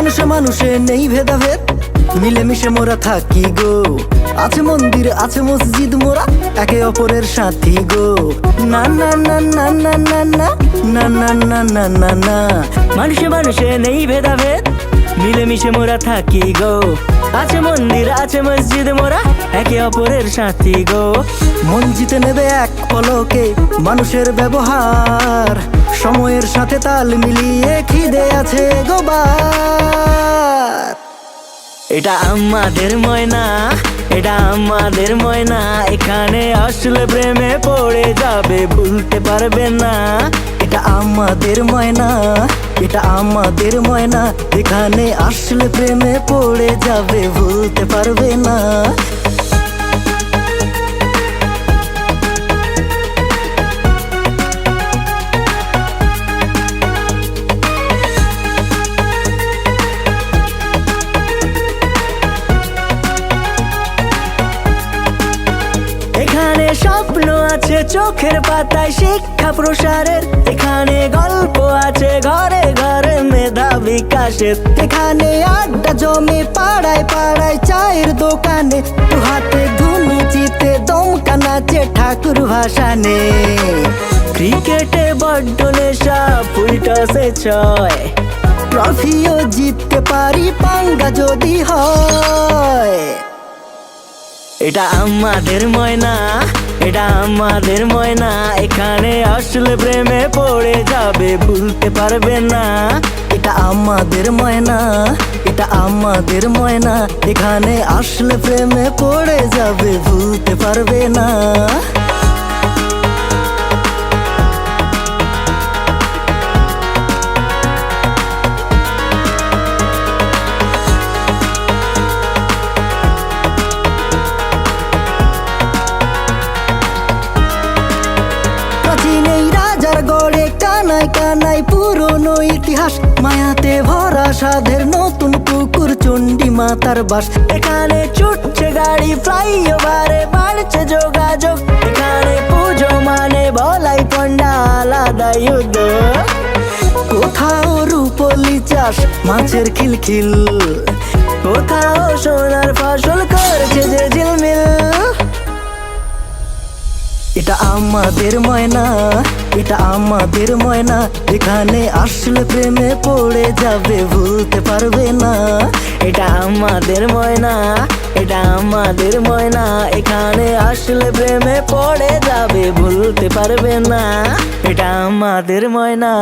মানুষে মানুষে নেই ভেদাভেদ, মিলেমিশে মোরা থাকি গো। আছে মন্দির আছে মসজিদ, মোরা একে অপরের সাথী গো। না না না না না না না না না না না না না। মানুষে মানুষে নেই ভেদাভেদ, মিলেমিশে মোরা থাকি গো। আছে মন্দির আছে মসজিদ, মোরা একে অপরের সাথী গো। মন জিতে নেবে এক পলকে মানুষের ব্যবহার, সময়ের সাথে তাল মিলিয়ে খিদে আছে গোবার। এটা আমাদের ময়না, এটা আমাদের ময়না, এখানে আসলে প্রেমে পড়ে যাবে, ভুলতে পারবে না। এটা আমাদের ময়না, এটা আমাদের ময়না, এখানে আসলে প্রেমে পড়ে যাবে, ভুলতে পারবে না। এখানে স্বপ্ন আছে চোখের পাতায় শিক্ষা প্রসারের, এখানে গল্প আছে ঘরে ঘরে মেধা বিকাশের। এখানে আড্ডা জমে পাড়ায় পাড়ায় চায়ের দোকানে, দু হাতে ধুনু জিতে দমকা নাচে ঠাকুর ভাসানে। ক্রিকেটে বড্ড নেশা, ফুলটসে ছয়, ট্রফিও জিততে পারি পাঙ্গা যদি হয়। এটা আমাদের ময়না, এটা আমাদের ময়না, এখানে আসলে প্রেমে পড়ে যাবে, ভুলতে পারবে না। এটা আমাদের ময়না, এটা আমাদের ময়না, এখানে আসলে প্রেমে পড়ে যাবে, ভুলতে পারবে না। গড়ে কানায় কানায় পুরনো ইতিহাস, মায়াতে ভরা সাধের নতুন পুকুর চণ্ডী মাতার বাস। এখানে ছুটছে গাড়ি ফ্লাইওভারে বাড়ছে যোগাযোগ, এখানে পুজো মানে বলাই পণ্ডা আলাদা যুদ্ধ। কোথাও রূপলি চাষ মাছের খিলখিল, কোথাও সোনার ফসল করছে যে ঝিলমিল। এটা আমাদের ময়না, এটা আমাদের ময়না, এখানে আসলে প্রেমে পড়ে যাবে, ভুলতে পারবে না। এটা আমাদের ময়না, এটা আমাদের ময়না, এখানে আসলে প্রেমে পড়ে যাবে, ভুলতে পারবে না। এটা আমাদের ময়না।